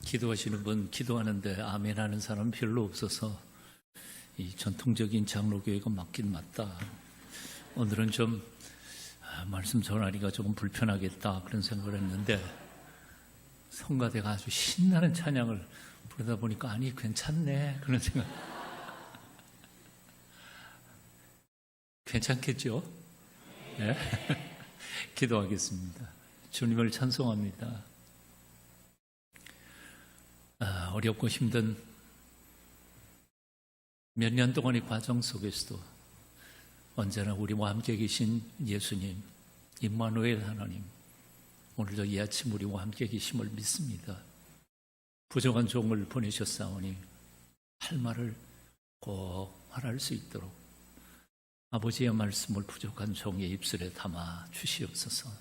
기도하시는 분, 기도하는데 아멘 하는 사람은 별로 없어서 이 전통적인 장로교회가 맞긴 맞다. 오늘은 좀 말씀 전하기가 조금 불편하겠다 그런 생각을 했는데 성가대가 아주 신나는 찬양을 부르다 보니까 아니 괜찮네 그런 생각. 괜찮겠죠? 네. 기도하겠습니다. 주님을 찬송합니다. 어렵고 힘든 몇 년 동안의 과정 속에서도 언제나 우리와 함께 계신 예수님, 임마누엘 하나님, 오늘도 이 아침 우리와 함께 계심을 믿습니다. 부족한 종을 보내셨사오니 할 말을 꼭 말할 수 있도록 아버지의 말씀을 부족한 종의 입술에 담아 주시옵소서.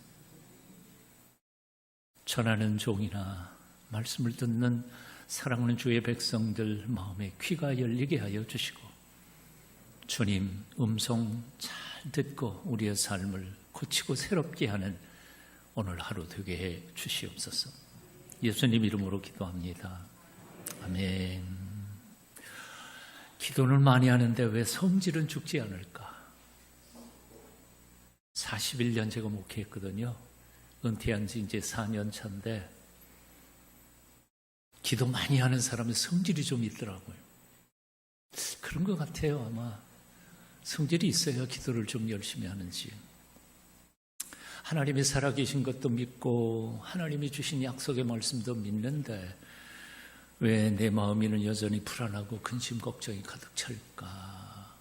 전하는 종이나 말씀을 듣는 사랑하는 주의 백성들 마음에 귀가 열리게 하여 주시고 주님 음성 잘 듣고 우리의 삶을 고치고 새롭게 하는 오늘 하루 되게 해 주시옵소서. 예수님 이름으로 기도합니다. 아멘. 기도는 많이 하는데 왜 성질은 죽지 않을까? 41년 제가 목회했거든요. 은퇴한 지 이제 4년 차인데 기도 많이 하는 사람은 성질이 좀 있더라고요. 그런 것 같아요. 아마 성질이 있어야 기도를 좀 열심히 하는지. 하나님이 살아계신 것도 믿고 하나님이 주신 약속의 말씀도 믿는데 왜 내 마음에는 여전히 불안하고 근심 걱정이 가득 찰까?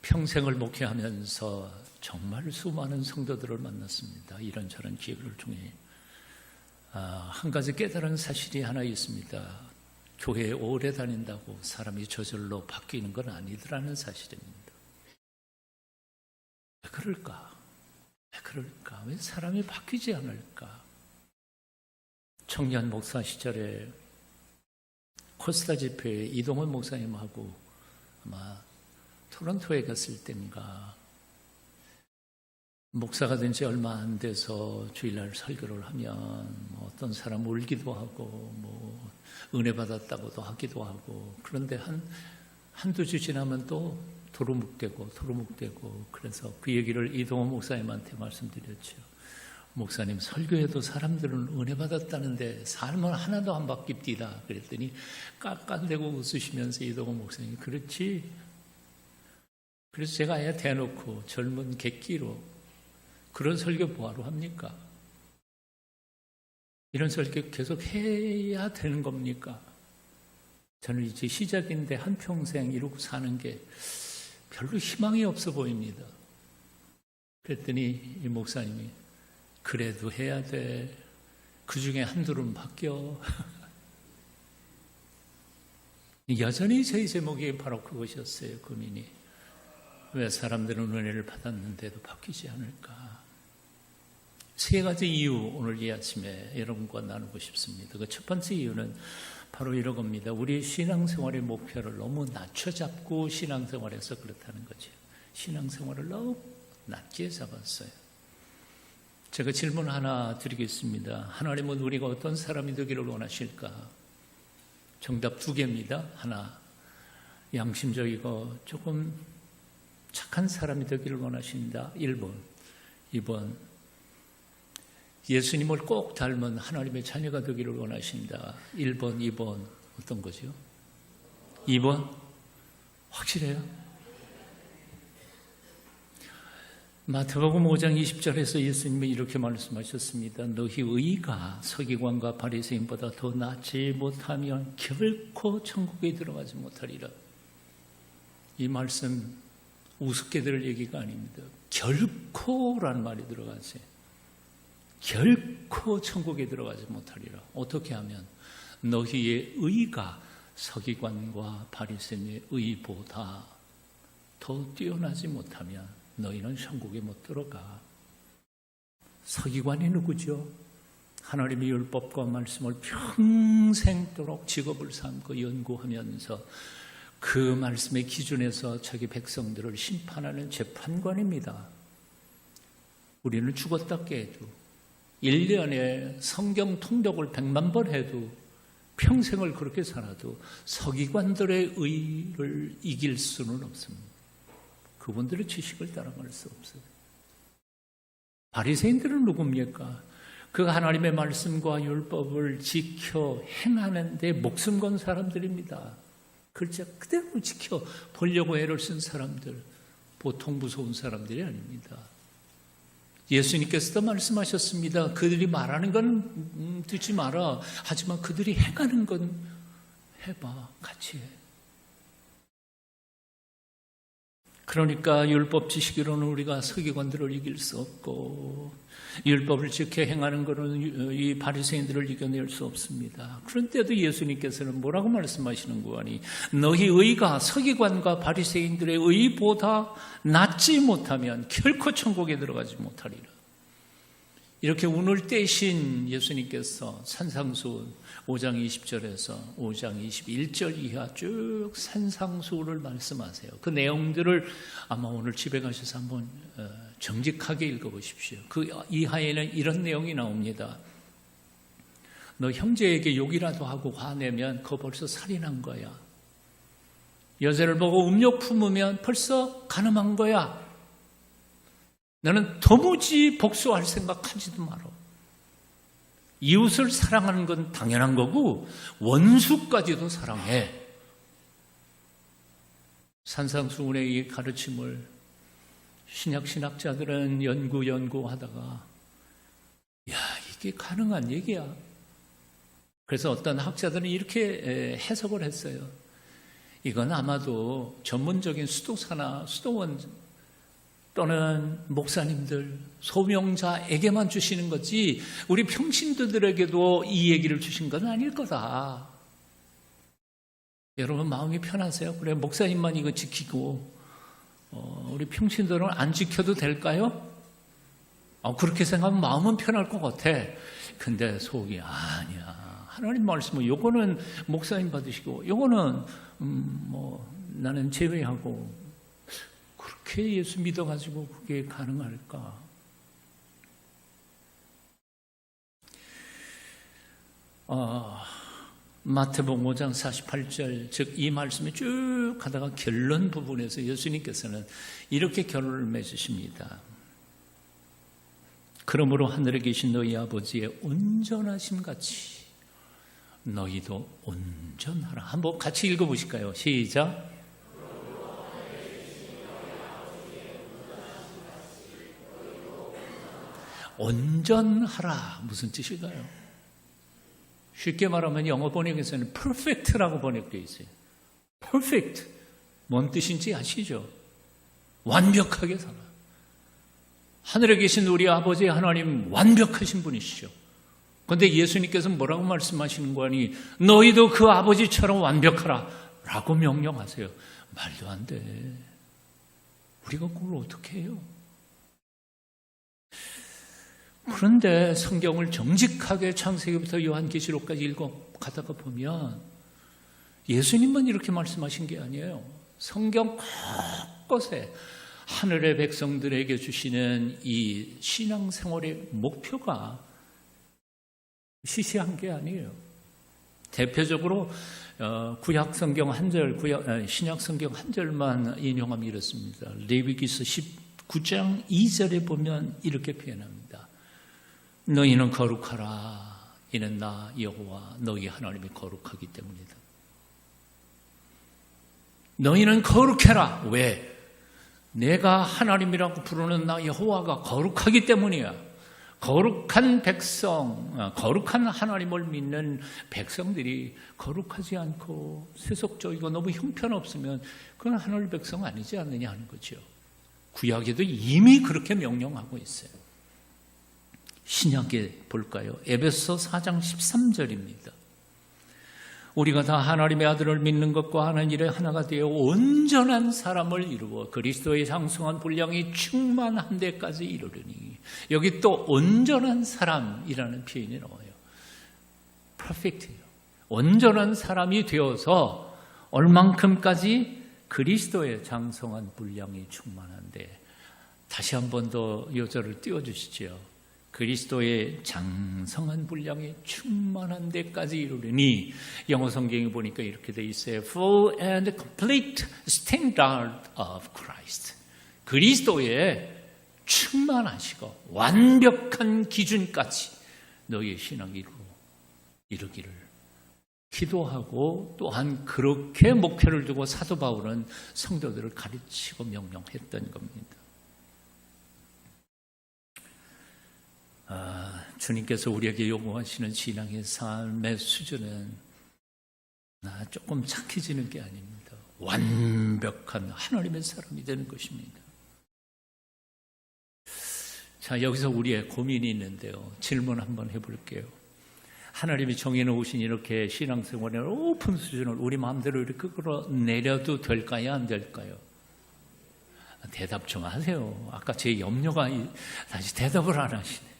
평생을 목회하면서 정말 수많은 성도들을 만났습니다. 이런저런 기회를 통해 한 가지 깨달은 사실이 하나 있습니다. 교회에 오래 다닌다고 사람이 저절로 바뀌는 건 아니더라는 사실입니다. 왜 그럴까? 왜 그럴까? 왜 사람이 바뀌지 않을까? 청년 목사 시절에 코스타 집회에 이동원 목사님하고 아마 토론토에 갔을 때인가 목사가 된 지 얼마 안 돼서 주일날 설교를 하면 어떤 사람 울기도 하고 은혜 받았다고도 하기도 하고 그런데 한두 주 지나면 또 도루묵되고 그래서 그 얘기를 이동호 목사님한테 말씀드렸죠. 목사님 설교에도 사람들은 은혜 받았다는데 삶은 하나도 안 바뀝디다. 그랬더니 깍깍대고 웃으시면서 이동호 목사님이 그렇지. 그래서 제가 아예 대놓고 젊은 객기로 그런 설교 뭐하러 합니까? 이런 설교 계속 해야 되는 겁니까? 저는 이제 시작인데 한평생 이러고 사는 게 별로 희망이 없어 보입니다. 그랬더니 이 목사님이 그래도 해야 돼. 그 중에 한둘은 바뀌어. 여전히 제 제목이 바로 그것이었어요. 고민이. 왜 사람들은 은혜를 받았는데도 바뀌지 않을까? 세 가지 이유 오늘 이 아침에 여러분과 나누고 싶습니다. 그 첫 번째 이유는 바로 이런 겁니다. 우리 신앙생활의 목표를 너무 낮춰잡고 신앙생활에서 그렇다는 거죠. 신앙생활을 너무 낮게 잡았어요. 제가 질문 하나 드리겠습니다. 하나님은 우리가 어떤 사람이 되기를 원하실까? 정답 2개입니다. 하나, 양심적이고 조금 착한 사람이 되기를 원하신다. 1번. 2번. 예수님을 꼭 닮은 하나님의 자녀가 되기를 원하신다. 1번, 2번. 어떤 거죠? 2번? 확실해요? 마태복음 5장 20절에서 예수님이 이렇게 말씀하셨습니다. 너희 의가 서기관과 바리새인보다 더 낫지 못하면 결코 천국에 들어가지 못하리라. 이 말씀 우습게 들을 얘기가 아닙니다. 결코라는 말이 들어가세요. 결코 천국에 들어가지 못하리라. 어떻게 하면? 너희의 의가 서기관과 바리새인의 의보다 더 뛰어나지 못하면 너희는 천국에 못 들어가. 서기관이 누구죠? 하나님의 율법과 말씀을 평생도록 직업을 삼고 연구하면서 그 말씀의 기준에서 자기 백성들을 심판하는 재판관입니다. 우리는 죽었다 깨도 1년에 성경 통독을 100만 번 해도 평생을 그렇게 살아도 서기관들의 의를 이길 수는 없습니다. 그분들의 지식을 따라갈 수 없어요. 바리새인들은 누굽니까? 그 하나님의 말씀과 율법을 지켜 행하는 데 목숨 건 사람들입니다. 글자 그대로 지켜 보려고 애를 쓴 사람들, 보통 무서운 사람들이 아닙니다. 예수님께서도 말씀하셨습니다. 그들이 말하는 건 듣지 마라. 하지만 그들이 행하는 건 해봐. 같이 해. 그러니까 율법 지식으로는 우리가 서기관들을 이길 수 없고 율법을 지켜 행하는 것은 이 바리새인들을 이겨낼 수 없습니다. 그런데도 예수님께서는 뭐라고 말씀하시는 거니? 너희 의가 서기관과 바리새인들의 의보다 낫지 못하면 결코 천국에 들어가지 못하리라. 이렇게 운을 떼신 예수님께서 산상수 5장 20절에서 5장 21절 이하 쭉 산상수를 말씀하세요. 그 내용들을 아마 오늘 집에 가셔서 한번 정직하게 읽어보십시오. 그 이하에는 이런 내용이 나옵니다. 너 형제에게 욕이라도 하고 화내면 그거 벌써 살인한 거야. 여자를 보고 음욕 품으면 벌써 간음한 거야. 너는 도무지 복수할 생각하지도 마라. 이웃을 사랑하는 건 당연한 거고 원수까지도 사랑해. 산상수훈의 이 가르침을 신약신학자들은 연구하다가 야, 이게 가능한 얘기야. 그래서 어떤 학자들은 이렇게 해석을 했어요. 이건 아마도 전문적인 수도사나 수도원 또는 목사님들, 소명자에게만 주시는 거지 우리 평신도들에게도 이 얘기를 주신 건 아닐 거다. 여러분 마음이 편하세요? 그래, 목사님만 이거 지키고 우리 평신도는 안 지켜도 될까요? 그렇게 생각하면 마음은 편할 것 같아. 근데 속이 아니야. 하나님 말씀은 요거는 목사님 받으시고 요거는 나는 제외하고 그렇게 예수 믿어가지고 그게 가능할까? 마태복음 5장 48절, 즉 이 말씀이 쭉 가다가 결론 부분에서 예수님께서는 이렇게 결론을 맺으십니다. 그러므로 하늘에 계신 너희 아버지의 온전하심 같이 너희도 온전하라. 한번 같이 읽어보실까요? 시작. 온전하라. 무슨 뜻일까요? 쉽게 말하면 영어 번역에서는 perfect라고 번역되어 있어요. perfect. 뭔 뜻인지 아시죠? 완벽하게 살아. 하늘에 계신 우리 아버지 하나님 완벽하신 분이시죠. 그런데 예수님께서 뭐라고 말씀하시는 거니? 너희도 그 아버지처럼 완벽하라 라고 명령하세요. 말도 안 돼. 우리가 그걸 어떻게 해요? 그런데 성경을 정직하게 창세기부터 요한계시록까지 읽어가다가 보면 예수님만 이렇게 말씀하신 게 아니에요. 성경 곳곳에 하늘의 백성들에게 주시는 이 신앙생활의 목표가 시시한 게 아니에요. 대표적으로 구약성경 한 절, 신약성경 한 절만 인용하면 이렇습니다. 레위기서 19장 2절에 보면 이렇게 표현합니다. 너희는 거룩하라. 이는 나 여호와 너희 하나님이 거룩하기 때문이다. 너희는 거룩해라. 왜? 내가 하나님이라고 부르는 나 여호와가 거룩하기 때문이야. 거룩한 백성, 거룩한 하나님을 믿는 백성들이 거룩하지 않고 세속적이고 너무 형편없으면 그건 하늘 백성 아니지 않느냐 하는 거죠. 구약에도 이미 그렇게 명령하고 있어요. 신약에 볼까요? 에베소 4장 13절입니다. 우리가 다 하나님의 아들을 믿는 것과 하는 일에 하나가 되어 온전한 사람을 이루어 그리스도의 장성한 분량이 충만한 데까지 이르르니. 여기 또 온전한 사람이라는 표현이 나와요. perfect예요. 온전한 사람이 되어서 얼만큼까지 그리스도의 장성한 분량이 충만한데. 다시 한 번 더 요절을 띄워주시죠. 그리스도의 장성한 분량에 충만한 데까지 이르리니 영어 성경에 보니까 이렇게 돼 있어요. Full and complete standard of Christ. 그리스도의 충만하시고 완벽한 기준까지 너희의 신앙이 이르기를 기도하고 또한 그렇게 목표를 두고 사도 바울은 성도들을 가르치고 명령했던 겁니다. 주님께서 우리에게 요구하시는 신앙의 삶의 수준은 조금 착해지는 게 아닙니다. 완벽한 하나님의 사람이 되는 것입니다. 자, 여기서 우리의 고민이 있는데요. 질문 한번 해볼게요. 하나님이 정해놓으신 이렇게 신앙생활의 높은 수준을 우리 마음대로 이렇게 끌어내려도 될까요? 안 될까요? 대답 좀 하세요. 아까 제 염려가 다시 대답을 안 하시네.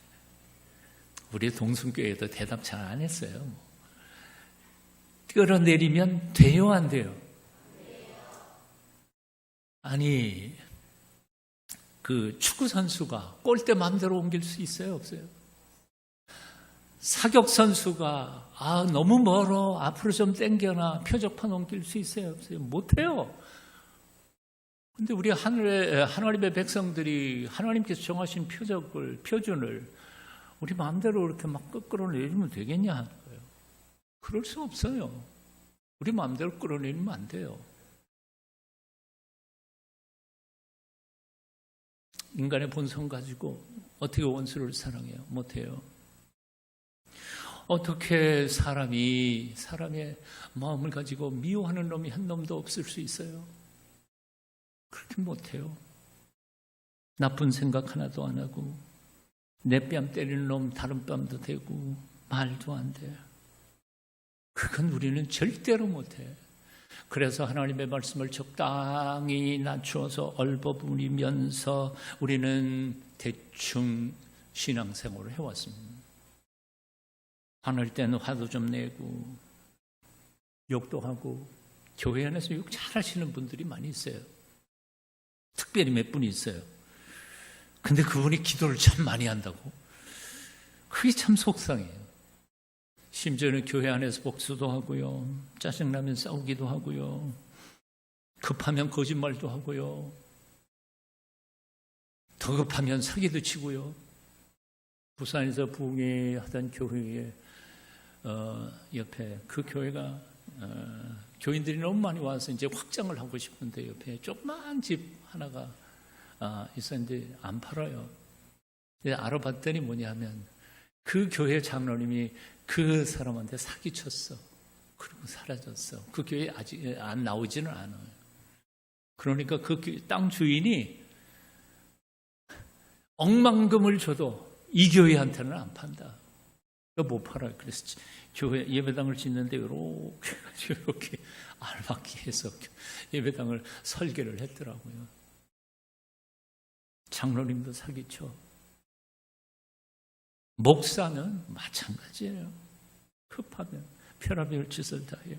우리 동순교회도 대답 잘 안 했어요. 끌어내리면 돼요, 안 돼요? 아니, 그 축구 선수가 골대 마음대로 옮길 수 있어요, 없어요? 사격 선수가 너무 멀어, 앞으로 좀 당겨나 표적판 옮길 수 있어요, 없어요? 못해요. 근데 우리 하나님의 백성들이 하나님께서 정하신 표준을 우리 마음대로 이렇게 막 끌어내리면 되겠냐 하는 거예요. 그럴 수 없어요. 우리 마음대로 끌어내리면 안 돼요. 인간의 본성 가지고 어떻게 원수를 사랑해요? 못해요. 어떻게 사람의 마음을 가지고 미워하는 놈이 한 놈도 없을 수 있어요? 그렇게 못해요. 나쁜 생각 하나도 안 하고 내 뺨 때리는 놈 다른 뺨도 대고 말도 안 돼. 그건 우리는 절대로 못해. 그래서 하나님의 말씀을 적당히 낮추어서 얼버무리면서 우리는 대충 신앙생활을 해왔습니다. 화낼 때는 화도 좀 내고 욕도 하고 교회 안에서 욕 잘하시는 분들이 많이 있어요. 특별히 몇 분이 있어요. 근데 그분이 기도를 참 많이 한다고? 그게 참 속상해요. 심지어는 교회 안에서 복수도 하고요. 짜증나면 싸우기도 하고요. 급하면 거짓말도 하고요. 더 급하면 사기도 치고요. 부산에서 부흥회 하던 교회에 옆에 그 교회가 교인들이 너무 많이 와서 이제 확장을 하고 싶은데 옆에 조그만 집 하나가 있었는데 안 팔아요. 알아봤더니 뭐냐면 그 교회 장로님이 그 사람한테 사기쳤어. 그리고 사라졌어. 그 교회 아직 안 나오지는 않아요. 그러니까 그 땅 주인이 억만금을 줘도 이 교회한테는 안 판다. 못 팔아요. 그래서 교회 예배당을 짓는데 이렇게 알맞게 해서 예배당을 설계를 했더라고요. 장로님도 사기쳐. 목사는 마찬가지예요. 급하면 혈압별 짓을 다 해요.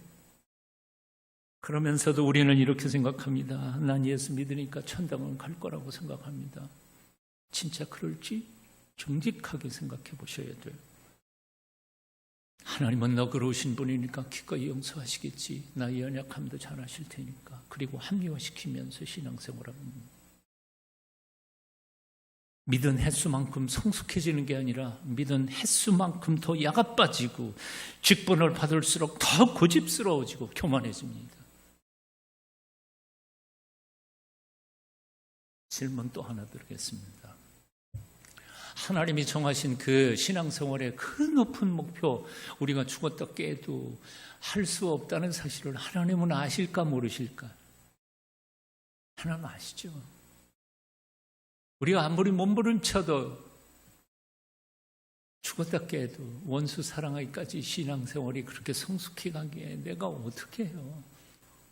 그러면서도 우리는 이렇게 생각합니다. 난 예수 믿으니까 천당은 갈 거라고 생각합니다. 진짜 그럴지 정직하게 생각해 보셔야 돼요. 하나님은 너그러우신 분이니까 기꺼이 용서하시겠지. 나의 연약함도 잘 아실 테니까. 그리고 합리화시키면서 신앙생활합니다. 믿은 횟수만큼 성숙해지는 게 아니라 믿은 횟수만큼 더 야가 빠지고 직분을 받을수록 더 고집스러워지고 교만해집니다. 질문 또 하나 드리겠습니다. 하나님이 정하신 그 신앙생활의 그 높은 목표, 우리가 죽었다 깨도 할 수 없다는 사실을 하나님은 아실까 모르실까? 하나님 아시죠? 우리가 아무리 몸부림쳐도 죽었다 깨도 원수 사랑하기까지 신앙생활이 그렇게 성숙해 가기에 내가 어떻게 해요?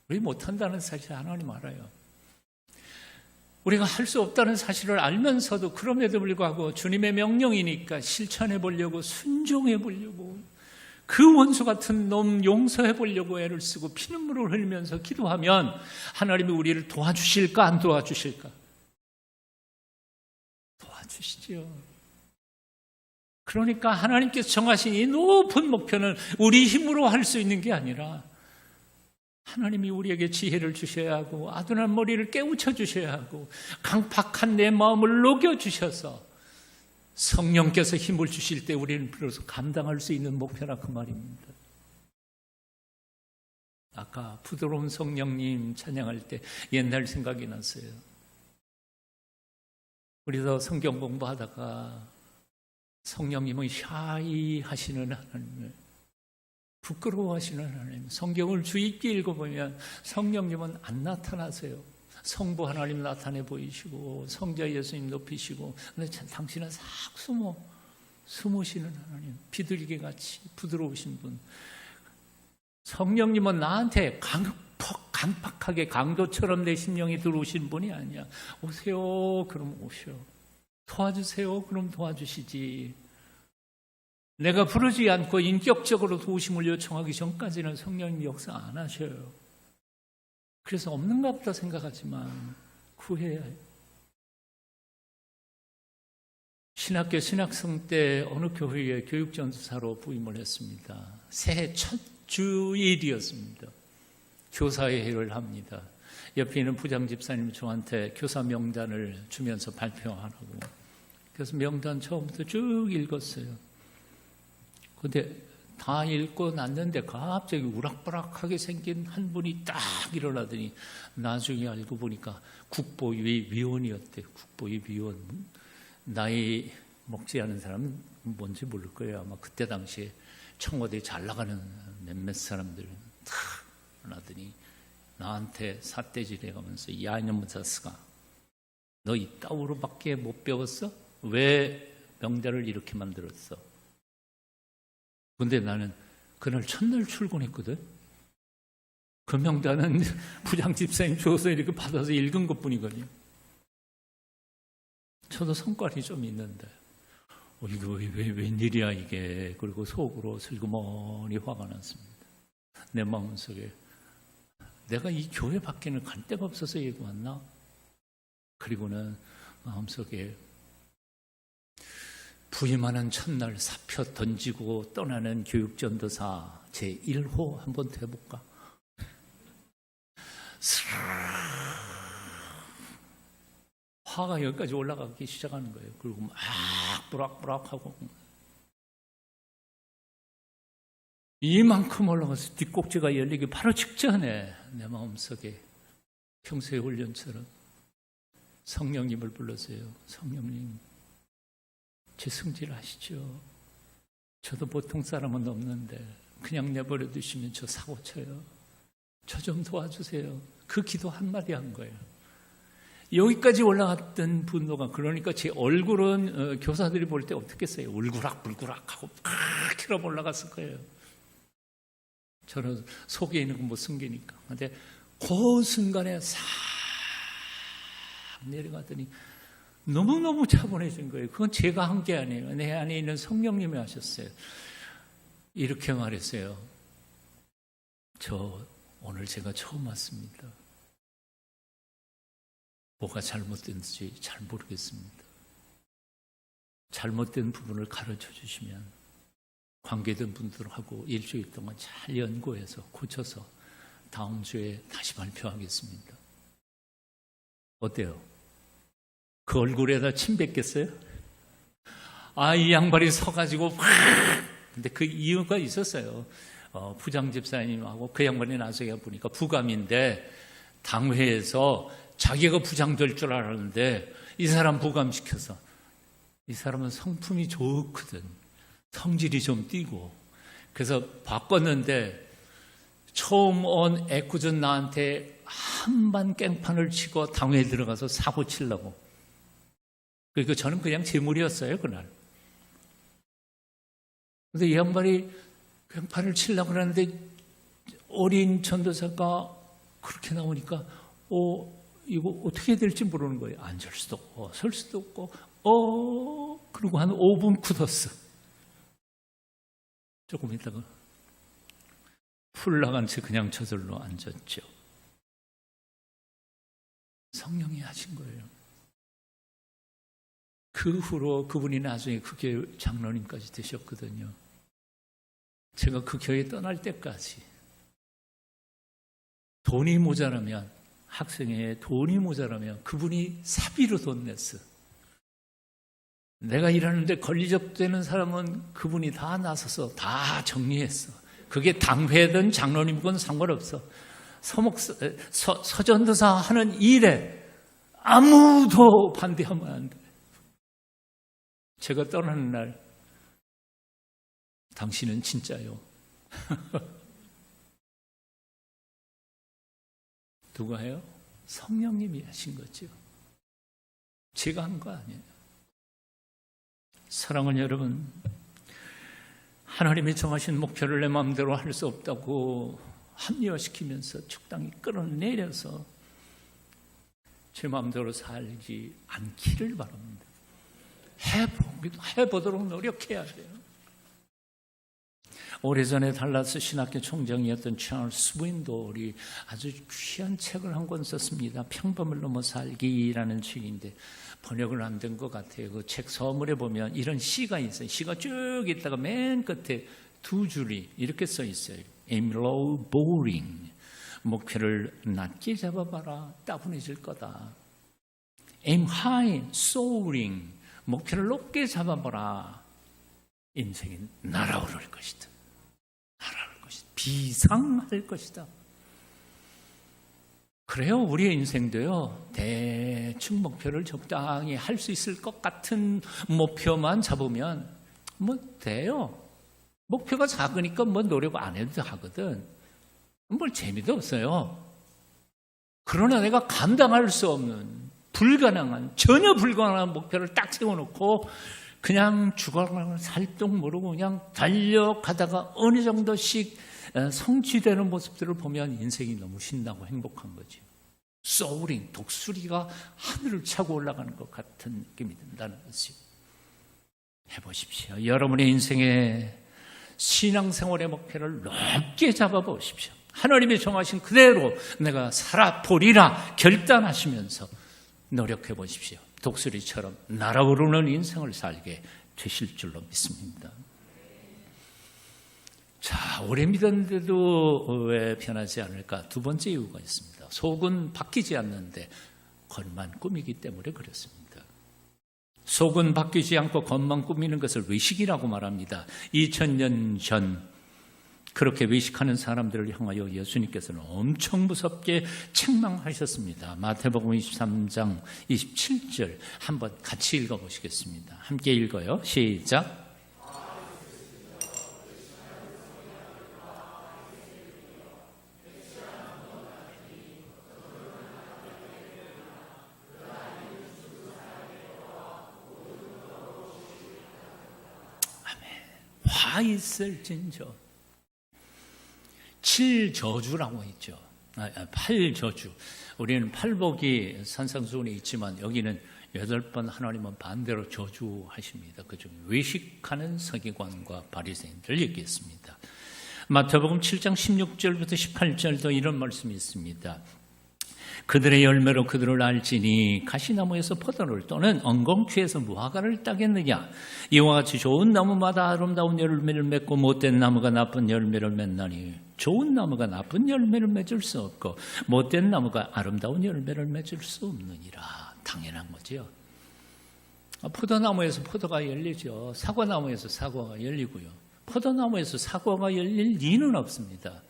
우리 못한다는 사실 하나님 알아요. 우리가 할 수 없다는 사실을 알면서도 그럼에도 불구하고 주님의 명령이니까 실천해 보려고 순종해 보려고 그 원수 같은 놈 용서해 보려고 애를 쓰고 피눈물을 흘리면서 기도하면 하나님이 우리를 도와주실까 안 도와주실까? 도와주시죠. 그러니까 하나님께서 정하신 이 높은 목표는 우리 힘으로 할 수 있는 게 아니라 하나님이 우리에게 지혜를 주셔야 하고 아둔한 머리를 깨우쳐 주셔야 하고 강팍한 내 마음을 녹여주셔서 성령께서 힘을 주실 때 우리는 비로소 감당할 수 있는 목표라 그 말입니다. 아까 부드러운 성령님 찬양할 때 옛날 생각이 났어요. 우리도 성경 공부하다가 성령님은 샤이 하시는 하나님을, 부끄러워하시는 하나님, 성경을 주의 있게 읽어보면 성령님은 안 나타나세요. 성부 하나님 나타내 보이시고 성자 예수님 높이시고, 근데 당신은 싹 숨으시는 하나님, 비둘기 같이 부드러우신 분. 성령님은 나한테 강팍하게 강도처럼 내 심령이 들어오신 분이 아니야. 오세요, 그럼 오셔. 도와주세요, 그럼 도와주시지. 내가 부르지 않고 인격적으로 도우심을 요청하기 전까지는 성령님 역사 안 하셔요. 그래서 없는가 보다 생각하지만 구해야 해요. 신학교 신학성 때 어느 교회에 교육전도사로 부임을 했습니다. 새해 첫 주일이었습니다. 교사회를 합니다. 옆에 있는 부장집사님 저한테 교사 명단을 주면서 발표하라고. 그래서 명단 처음부터 쭉 읽었어요. 근데 다 읽고 났는데 갑자기 우락부락하게 생긴 한 분이 딱 일어나더니 나중에 알고 보니까 국보위 위원이었대요. 국보위 위원. 나이 먹지 않은 사람은 뭔지 모를 거예요. 아마 그때 당시에 청와대에 잘 나가는 몇몇 사람들 탁 일어나더니 나한테 삿대질 해가면서, 야 이놈의 자식아, 너 이따위로밖에 못 배웠어? 왜 명단을 이렇게 만들었어? 근데 나는 그날 첫날 출근했거든. 그 명단은 부장집사님 줘서 이렇게 받아서 읽은 것뿐이거든요. 저도 성깔이 좀 있는데 이거 웬일이야 이게. 그리고 속으로 슬그머니 화가 났습니다. 내 마음속에 내가 이 교회 밖에는 갈 데가 없어서 여기 왔나? 그리고는 마음속에 부임하는 첫날 사표 던지고 떠나는 교육전도사 제1호 한번 해볼까? 화가 여기까지 올라가기 시작하는 거예요. 그리고 막 부락부락하고 이만큼 올라가서 뒷꼭지가 열리기 바로 직전에 내 마음속에 평소의 훈련처럼 성령님을 불렀어요. 성령님, 제 승질 아시죠? 저도 보통 사람은 없는데 그냥 내버려 두시면 저 사고 쳐요. 저 좀 도와주세요. 그 기도 한마디 한 거예요. 여기까지 올라갔던 분노가, 그러니까 제 얼굴은 교사들이 볼 때 어떻겠어요? 울그락불그락하고 팍 킬업 올라갔을 거예요. 저는 속에 있는 거 못 숨기니까. 근데 그 순간에 싹 내려가더니 너무너무 차분해진 거예요. 그건 제가 한 게 아니에요. 내 안에 있는 성령님이 하셨어요. 이렇게 말했어요. 저 오늘 제가 처음 왔습니다. 뭐가 잘못된지 잘 모르겠습니다. 잘못된 부분을 가르쳐 주시면 관계된 분들하고 일주일 동안 잘 연구해서 고쳐서 다음 주에 다시 발표하겠습니다. 어때요? 그 얼굴에다 침 뱉겠어요? 이 양반이 서가지고 근데 그 이유가 있었어요. 부장집사님하고 그 양반이 나중에 보니까 부감인데 당회에서 자기가 부장 될 줄 알았는데 이 사람 부감시켜서, 이 사람은 성품이 좋거든. 성질이 좀 띄고. 그래서 바꿨는데 처음 온 애꿎은 나한테 한반 깽판을 치고 당회에 들어가서 사고 치려고. 그러니까 저는 그냥 재물이었어요, 그날. 근데 이 양반이 깽판을 치려고 그러는데 어린 전도사가 그렇게 나오니까 이거 어떻게 될지 모르는 거예요. 앉을 수도 없고 설 수도 없고 그리고 한 5분 굳었어. 조금 있다가 풀 나간 채 그냥 저절로 앉았죠. 성령이 하신 거예요. 그 후로 그분이 나중에 그 교회 장로님까지 되셨거든요. 제가 그 교회 떠날 때까지 돈이 모자라면, 학생회에 돈이 모자라면 그분이 사비로 돈 냈어. 내가 일하는데 권리적되는 사람은 그분이 다 나서서 다 정리했어. 그게 당회든 장로님건 상관없어. 서전도사 하는 일에 아무도 반대하면 안 돼. 제가 떠나는 날, 당신은 진짜요. 누가 해요? 성령님이 하신 거죠. 제가 한 거 아니에요. 사랑하는 여러분, 하나님이 정하신 목표를 내 마음대로 할 수 없다고 합리화시키면서 적당히 끌어내려서 제 마음대로 살지 않기를 바랍니다. 해보도록 노력해야 돼요. 오래전에 달라스 신학교 총장이었던 찰스 스윈돌이 아주 귀한 책을 한 권 썼습니다. 평범을 넘어 살기라는 책인데 번역을 안 된 것 같아요. 그 책 서물에 보면 이런 시가 있어요. 시가 쭉 있다가 맨 끝에 두 줄이 이렇게 써 있어요. Aim low, boring. 목표를 낮게 잡아봐라. 따분해질 거다. Aim high, soaring. 목표를 높게 잡아봐라. 인생이 날아오를 것이다. 날아올 것이다. 비상할 것이다. 그래요. 우리의 인생도요. 대충 목표를 적당히 할 수 있을 것 같은 목표만 잡으면 뭐 돼요. 목표가 작으니까 뭐 노력 안 해도 하거든. 뭘 재미도 없어요. 그러나 내가 감당할 수 없는 불가능한, 전혀 불가능한 목표를 딱 세워놓고 그냥 죽어가는 살똥 모르고 그냥 달려가다가 어느 정도씩 성취되는 모습들을 보면 인생이 너무 신나고 행복한 거죠. 소울링, 독수리가 하늘을 차고 올라가는 것 같은 느낌이 든다는 거죠. 해보십시오. 여러분의 인생의 신앙생활의 목표를 높게 잡아보십시오. 하나님이 정하신 그대로 내가 살아보리라 결단하시면서 노력해 보십시오. 독수리처럼 날아오르는 인생을 살게 되실 줄로 믿습니다. 자, 오래 믿었는데도 왜 변하지 않을까? 두 번째 이유가 있습니다. 속은 바뀌지 않는데 겉만 꾸미기 때문에 그렇습니다. 속은 바뀌지 않고 겉만 꾸미는 것을 외식이라고 말합니다. 2000년 전 그렇게 외식하는 사람들을 향하여 예수님께서는 엄청 무섭게 책망하셨습니다. 마태복음 23장 27절 한번 같이 읽어보시겠습니다. 함께 읽어요. 시작. 화 있을진저. 7저주라고 있죠. 8저주. 우리는 팔복이 산상수훈에 있지만 여기는 8번 하나님은 반대로 저주하십니다. 그중에 외식하는 서기관과 바리새인들 얘기했습니다. 마태복음 7장 16절부터 18절도 이런 말씀이 있습니다. 그들의 열매로 그들을 알지니 가시나무에서 포도를 또는 엉겅퀴에서 무화과를 따겠느냐. 이와 같이 좋은 나무마다 아름다운 열매를 맺고 못된 나무가 나쁜 열매를 맺나니 좋은 나무가 나쁜 열매를 맺을 수 없고 못된 나무가 아름다운 열매를 맺을 수 없느니라. 당연한 거죠. 포도나무에서 포도가 열리죠. 사과나무에서 사과가 열리고요. 포도나무에서 사과가 열릴 리는 없습니다.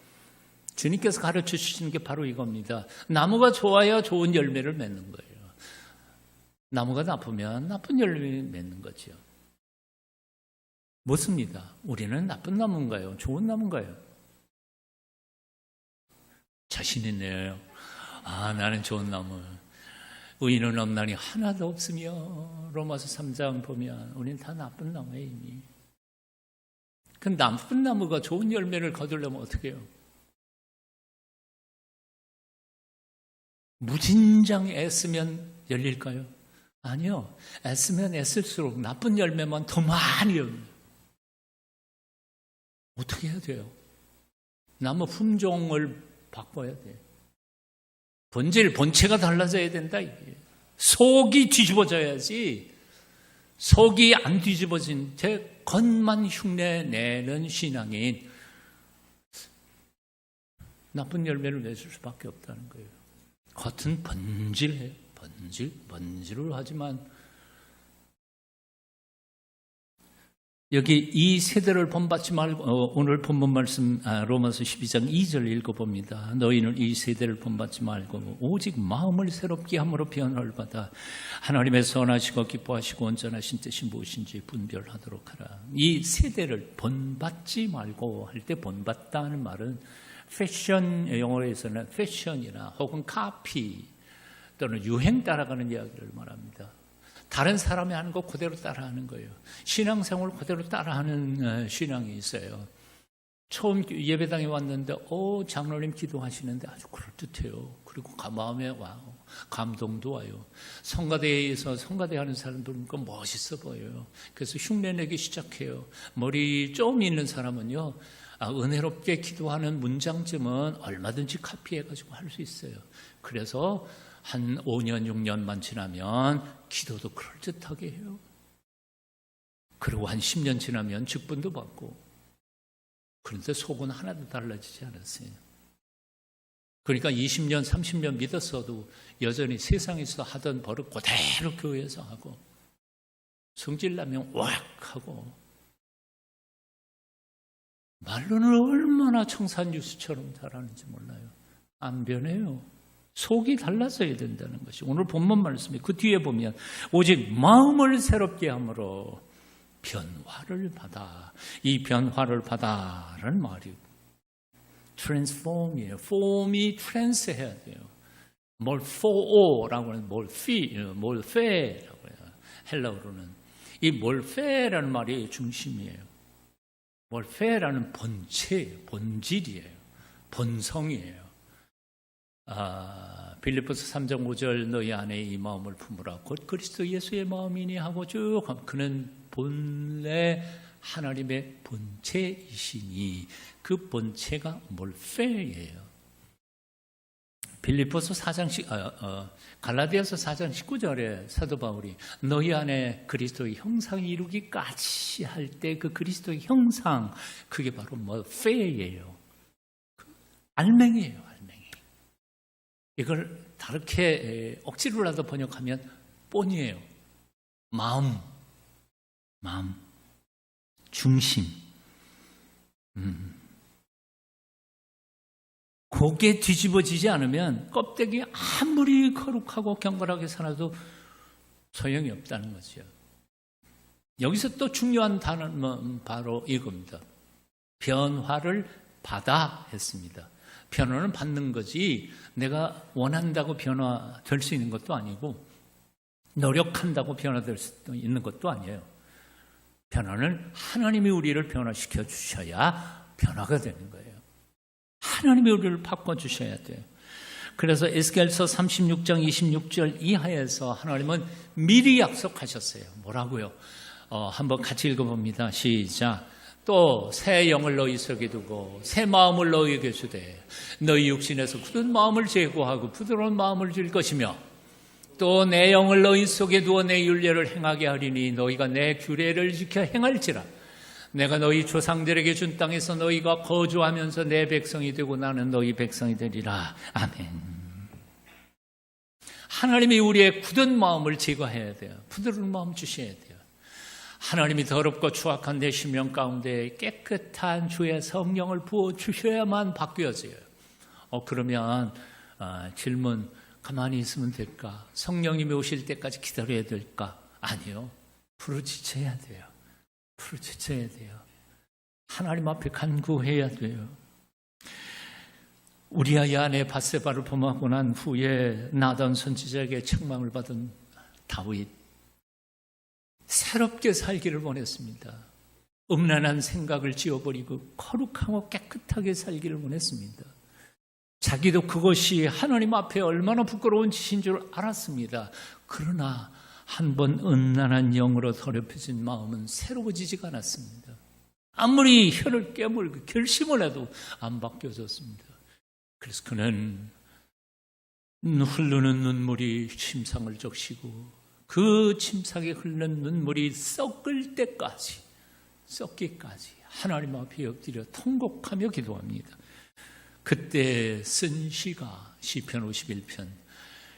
주님께서 가르쳐 주시는 게 바로 이겁니다. 나무가 좋아야 좋은 열매를 맺는 거예요. 나무가 나쁘면 나쁜 열매를 맺는 거죠. 묻습니다. 우리는 나쁜 나무인가요? 좋은 나무인가요? 자신 있네요. 나는 좋은 나무. 의인은 없나니 하나도 없으며 로마서 3장 보면 우리는 다 나쁜 나무예요 이미. 그 나쁜 나무가 좋은 열매를 거두려면 어떻게 해요? 무진장 애쓰면 열릴까요? 아니요. 애쓰면 애쓸수록 나쁜 열매만 더 많이 열려요. 어떻게 해야 돼요? 나무 품종을 바꿔야 돼요. 본체가 달라져야 된다. 이게. 속이 뒤집어져야지 속이 안 뒤집어진 채 겉만 흉내내는 신앙인, 나쁜 열매를 맺을 수밖에 없다는 거예요. 겉은 번질해요. 번질을 하지만 여기 이 세대를 본받지 말고, 오늘 본문 말씀 로마서 12장 2절 읽어봅니다. 너희는 이 세대를 본받지 말고 오직 마음을 새롭게 함으로 변화를 받아 하나님의 선하시고 기뻐하시고 온전하신 뜻이 무엇인지 분별하도록 하라. 이 세대를 본받지 말고 할 때, 본받다는 말은 패션, 영어에서는 패션이나 혹은 카피 또는 유행 따라가는 이야기를 말합니다. 다른 사람이 하는 거 그대로 따라하는 거예요. 신앙생활을 그대로 따라하는 신앙이 있어요. 처음 예배당에 왔는데 장로님 기도하시는데 아주 그럴듯해요. 그리고 마음에 와요. 감동도 와요. 성가대에서 성가대 하는 사람들 보니까 멋있어 보여요. 그래서 흉내내기 시작해요. 머리 좀 있는 사람은요, 은혜롭게 기도하는 문장쯤은 얼마든지 카피해가지고 할 수 있어요. 그래서 한 5년, 6년만 지나면 기도도 그럴듯하게 해요. 그리고 한 10년 지나면 직분도 받고. 그런데 속은 하나도 달라지지 않았어요. 그러니까 20년, 30년 믿었어도 여전히 세상에서 하던 버릇 그대로 교회에서 하고, 성질나면 왁 하고, 말로는 얼마나 청산유수처럼 잘하는지 몰라요. 안 변해요. 속이 달라져야 된다는 것이 오늘 본문 말씀이, 그 뒤에 보면 오직 마음을 새롭게 함으로 변화를 받아. 이 변화를 받아라는 말이 transform이에요. form이 trans 해야 돼요. morpho라고 하는 morphe라고 해요. 헬라어로는 이 morphe라는 말이 중심이에요. morphe라는 본체예요. 본질이에요. 본성이에요. 빌립보서 3장 5절 너희 안에 이 마음을 품으라 곧 그리스도 예수의 마음이니 하고 쭉 그는 본래 하나님의 본체이시니 그 본체가 몰페예요. 빌립보서 4장 갈라디아서 4장 19절에 사도 바울이 너희 안에 그리스도의 형상이 이루기까지 할 때 그 그리스도의 형상, 그게 바로 몰페예요. 알맹이에요. 이걸 다르게 억지로라도 번역하면 본이에요. 마음, 중심. 고개 뒤집어지지 않으면 껍데기 아무리 거룩하고 경건하게 살아도 소용이 없다는 거죠. 여기서 또 중요한 단어는 바로 이겁니다. 변화를 받아 했습니다. 변화는 받는 거지 내가 원한다고 변화될 수 있는 것도 아니고 노력한다고 변화될 수 있는 것도 아니에요. 변화는 하나님이 우리를 변화시켜 주셔야 변화가 되는 거예요. 하나님이 우리를 바꿔주셔야 돼요. 그래서 에스겔서 36장 26절 이하에서 하나님은 미리 약속하셨어요. 뭐라고요? 한번 같이 읽어봅니다. 시작. 또 새 영을 너희 속에 두고 새 마음을 너희에게 주되 너희 육신에서 굳은 마음을 제거하고 부드러운 마음을 줄 것이며 또 내 영을 너희 속에 두어 내 율례를 행하게 하리니 너희가 내 규례를 지켜 행할지라. 내가 너희 조상들에게 준 땅에서 너희가 거주하면서 내 백성이 되고 나는 너희 백성이 되리라. 아멘. 하나님이 우리의 굳은 마음을 제거해야 돼요. 부드러운 마음 주셔야 돼요. 하나님이 더럽고 추악한 내 심령 가운데 깨끗한 주의 성령을 부어주셔야만 바뀌어져요. 그러면 질문, 가만히 있으면 될까? 성령님이 오실 때까지 기다려야 될까? 아니요. 부르짖어야 돼요. 부르짖어야 돼요. 하나님 앞에 간구해야 돼요. 우리아의 아내 밧세바를 범하고 난 후에 나단 선지자에게 책망을 받은 다윗, 새롭게 살기를 원했습니다. 음란한 생각을 지워버리고 거룩하고 깨끗하게 살기를 원했습니다. 자기도 그것이 하나님 앞에 얼마나 부끄러운 짓인 줄 알았습니다. 그러나 한번 음란한 영으로 더럽혀진 마음은 새로워지지가 않았습니다. 아무리 혀를 깨물고 결심을 해도 안 바뀌어졌습니다. 그래서 그는 흐르는 눈물이 심상을 적시고 그 침삭에 흐르는 눈물이 썩을 때까지, 썩기까지 하나님 앞에 엎드려 통곡하며 기도합니다. 그때 쓴 시가 시편 51편,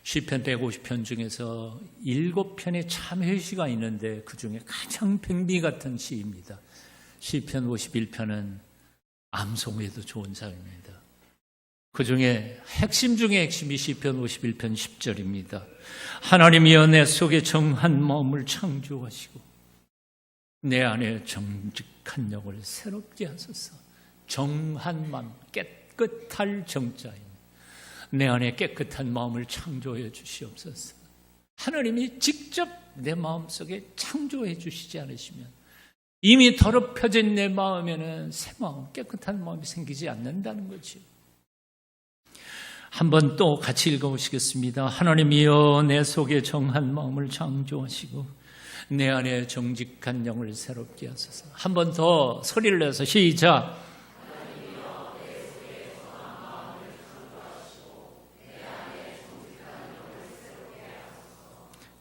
시편 150편 중에서 7편의 참회시가 있는데 그 중에 가장 백미 같은 시입니다. 시편 51편은 암송에도 좋은 장입니다. 그 중에 핵심 중에 핵심이 시편 51편 10절입니다. 하나님이여 내 속에 정한 마음을 창조하시고 내 안에 정직한 영을 새롭게 하소서. 정한 마음, 깨끗할 정자입니다. 내 안에 깨끗한 마음을 창조해 주시옵소서. 하나님이 직접 내 마음속에 창조해 주시지 않으시면 이미 더럽혀진 내 마음에는 새 마음, 깨끗한 마음이 생기지 않는다는 거죠. 한번 또 같이 읽어보시겠습니다. 하나님이여 내 속에 정한 마음을 창조하시고 내 안에 정직한 영을 새롭게 하소서. 한 번 더 소리를 내서 시작.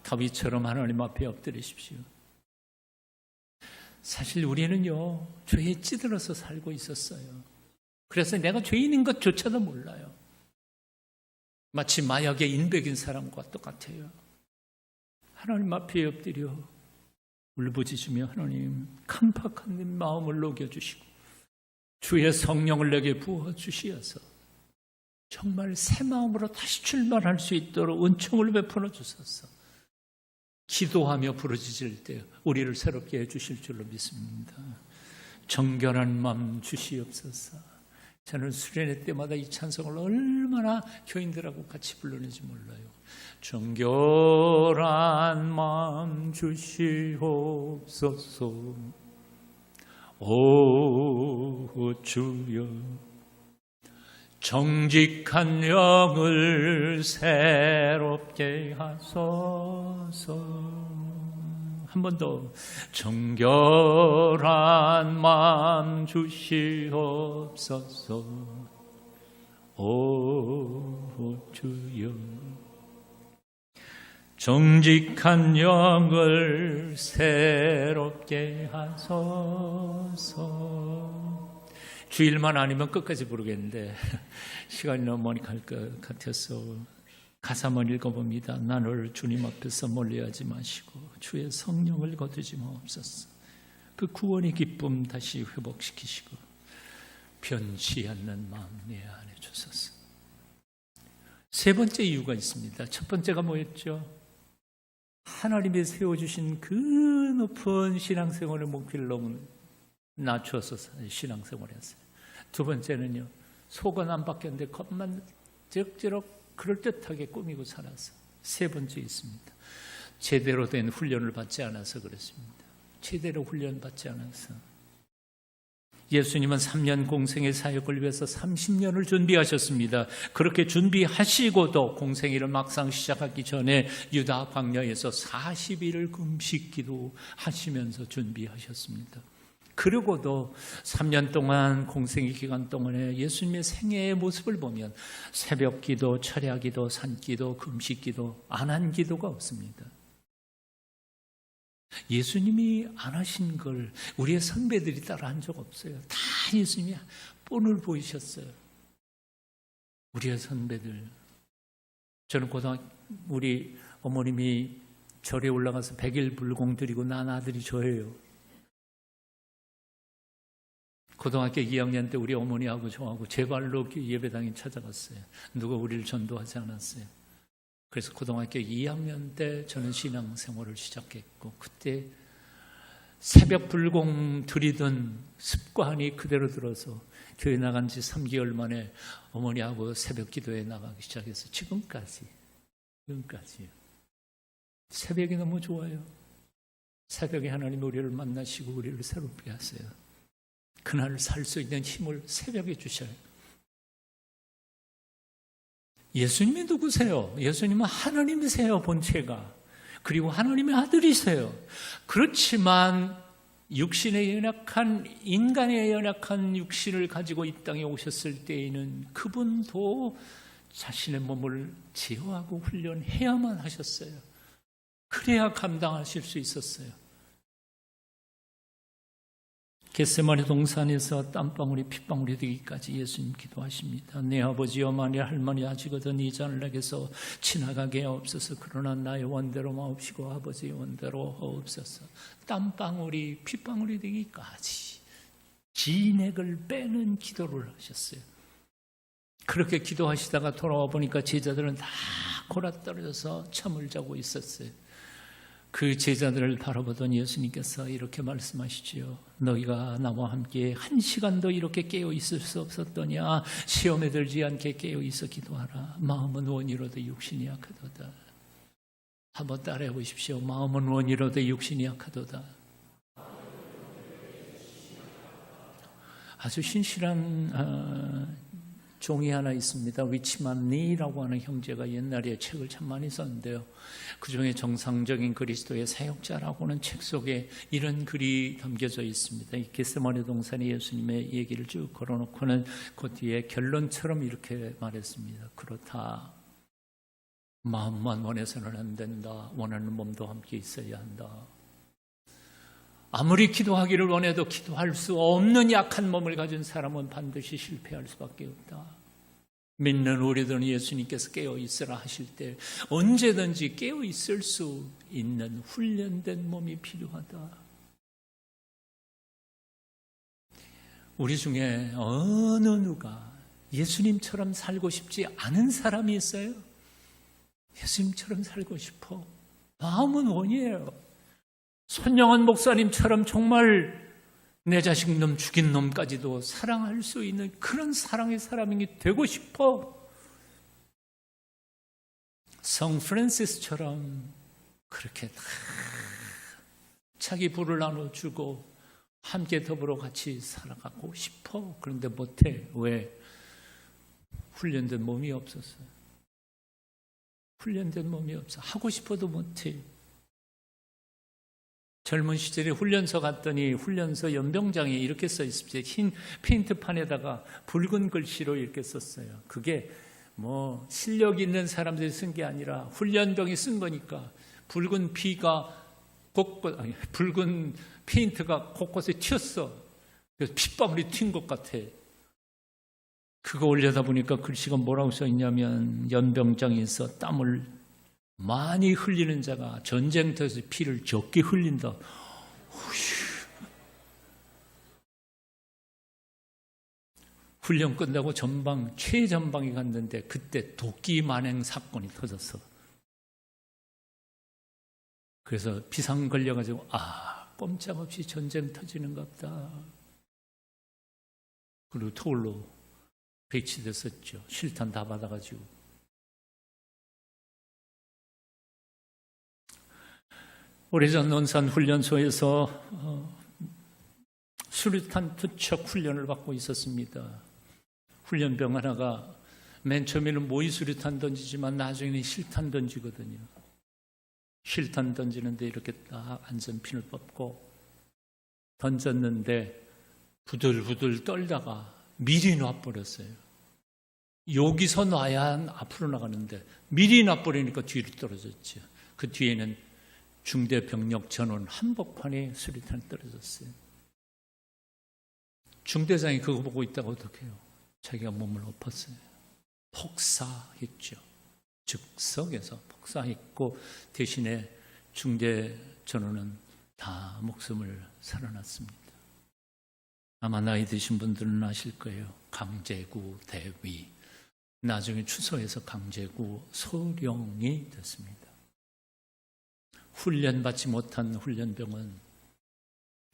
다윗처럼 하나님 앞에 엎드리십시오. 사실 우리는요, 죄에 찌들어서 살고 있었어요. 그래서 내가 죄인인 것조차도 몰라요. 마치 마약에 인백인 사람과 똑같아요. 하나님 앞에 엎드려 울부짖으며 하나님, 깜박한 내 마음을 녹여주시고 주의 성령을 내게 부어주시어서 정말 새 마음으로 다시 출발할 수 있도록 은총을 베풀어 주소서. 기도하며 부르짖을 때 우리를 새롭게 해주실 줄로 믿습니다. 정결한 마음 주시옵소서. 저는 수련회 때마다 이 찬송을 얼마나 교인들하고 같이 불러내지 몰라요. 정결한 마음 주시옵소서. 오 주여, 정직한 영을 새롭게 하소서. 한 번 더. 정결한 마음 주시옵소서. 오 주여, 정직한 영을 새롭게 하소서. 주일만 아니면 끝까지 부르겠는데 시간이 너무 많이 갈 것 같아서 가사만 읽어봅니다. 나를 주님 앞에서 멀리하지 마시고 주의 성령을 거두지 마옵소서. 그 구원의 기쁨 다시 회복시키시고 변치 않는 마음 내 안에 주소서. 세 번째 이유가 있습니다. 첫 번째가 뭐였죠? 하나님이 세워주신 그 높은 신앙생활의 목표를 너무 낮춰서 신앙생활을 했어요. 두 번째는요, 속은 안 바뀌었는데 겉만 지럭지럭 그럴듯하게 꾸미고 살아서. 세 번째 있습니다. 제대로 된 훈련을 받지 않아서 그렇습니다. 제대로 훈련받지 않아서. 예수님은 3년 공생의 사역을 위해서 30년을 준비하셨습니다. 그렇게 준비하시고도 공생일을 막상 시작하기 전에 유다 광야에서 40일을 금식 기도하시면서 준비하셨습니다. 그러고도 3년 동안 공생의 기간 동안에 예수님의 생애의 모습을 보면 새벽 기도, 철야 기도, 산 기도, 금식 기도, 안 한 기도가 없습니다. 예수님이 안 하신 걸 우리의 선배들이 따라 한 적 없어요. 다 예수님이 본을 보이셨어요. 우리의 선배들. 저는 우리 어머님이 절에 올라가서 100일 불공 드리고 난 아들이 저예요. 고등학교 2학년 때 우리 어머니하고 저하고 제 발로 예배당에 찾아갔어요. 누가 우리를 전도하지 않았어요. 그래서 고등학교 2학년 때 저는 신앙생활을 시작했고, 그때 새벽 불공 드리던 습관이 그대로 들어서 교회 나간 지 3개월 만에 어머니하고 새벽 기도에 나가기 시작해서 지금까지요. 새벽이 너무 좋아요. 새벽에 하나님 우리를 만나시고 우리를 새롭게 하세요. 그날 살 수 있는 힘을 새벽에 주셔요. 예수님이 누구세요? 예수님은 하나님이세요, 본체가. 그리고 하나님의 아들이세요. 그렇지만 육신의 연약한, 인간의 연약한 육신을 가지고 이 땅에 오셨을 때에는 그분도 자신의 몸을 제어하고 훈련해야만 하셨어요. 그래야 감당하실 수 있었어요. 겟세마네 동산에서 땀방울이 핏방울이 되기까지 예수님 기도하십니다. 내 아버지여, 만일 할머니 하시거든 이 잔을 내게서 지나가게 하옵소서. 그러나 나의 원대로 마옵시고 아버지의 원대로 하옵소서. 땀방울이 핏방울이 되기까지 진액을 빼는 기도를 하셨어요. 그렇게 기도하시다가 돌아와 보니까 제자들은 다 골아떨어져서 잠을 자고 있었어요. 그 제자들을 바라보던 예수님께서 이렇게 말씀하시지요. 너희가 나와 함께 1시간도 이렇게 깨어 있을 수 없었더냐. 시험에 들지 않게 깨어 있어 기도하라. 마음은 원이로도 육신이 약하도다. 한번 따라해 보십시오. 마음은 원이로도 육신이 약하도다. 아주 신실한 종이 하나 있습니다. 위치만니라고 하는 형제가 옛날에 책을 참 많이 썼는데요. 그중에 정상적인 그리스도의 사역자라고는 책 속에 이런 글이 담겨져 있습니다. 이 겟세마네 동산에 예수님의 얘기를 쭉 걸어놓고는 그 뒤에 결론처럼 이렇게 말했습니다. 그렇다. 마음만 원해서는 안 된다. 원하는 몸도 함께 있어야 한다. 아무리 기도하기를 원해도 기도할 수 없는 약한 몸을 가진 사람은 반드시 실패할 수밖에 없다. 믿는 우리들은 예수님께서 깨어 있으라 하실 때 언제든지 깨어 있을 수 있는 훈련된 몸이 필요하다. 우리 중에 어느 누가 예수님처럼 살고 싶지 않은 사람이 있어요? 예수님처럼 살고 싶어. 마음은 원이에요. 손영원 목사님처럼 정말 내 자식 놈 죽인 놈까지도 사랑할 수 있는 그런 사랑의 사람이 되고 싶어. 성 프란시스처럼 그렇게 다 자기 부를 나눠주고 함께 더불어 같이 살아가고 싶어. 그런데 못해. 왜? 훈련된 몸이 없었어요. 훈련된 몸이 없어. 하고 싶어도 못해. 젊은 시절에 훈련소 갔더니 훈련소 연병장에 이렇게 써 있습니다. 흰 페인트판에다가 붉은 글씨로 이렇게 썼어요. 그게 뭐 실력 있는 사람들이 쓴 게 아니라 훈련병이 쓴 거니까 붉은 붉은 페인트가 곳곳에 튀었어. 그래서 핏방울이 튄 것 같아. 그거 올려다보니까 글씨가 뭐라고 써 있냐면 연병장에서 땀을 많이 흘리는 자가 전쟁터에서 피를 적게 흘린다. 훈련 끝나고 전방 최전방에 갔는데 그때 도끼 만행 사건이 터졌어. 그래서 비상 걸려가지고 꼼짝없이 전쟁 터지는갑다. 그리고 토울로 배치됐었죠. 실탄 다 받아가지고. 오래전 논산 훈련소에서 수류탄 투척 훈련을 받고 있었습니다. 훈련병 하나가 맨 처음에는 모의 수류탄 던지지만 나중에는 실탄 던지거든요. 실탄 던지는데 이렇게 딱 안전핀을 뽑고 던졌는데 부들부들 떨다가 미리 놔버렸어요. 여기서 놔야 앞으로 나가는데 미리 놔버리니까 뒤로 떨어졌죠. 그 뒤에는 중대병력 전원 한복판에 수류탄이 떨어졌어요. 중대장이 그거 보고 있다가 어떡해요? 자기가 몸을 엎었어요. 폭사했죠. 즉석에서 폭사했고 대신에 중대 전원은 다 목숨을 살아났습니다. 아마 나이 드신 분들은 아실 거예요. 강제구 대위. 나중에 추서에서 강제구 소령이 됐습니다. 훈련받지 못한 훈련병은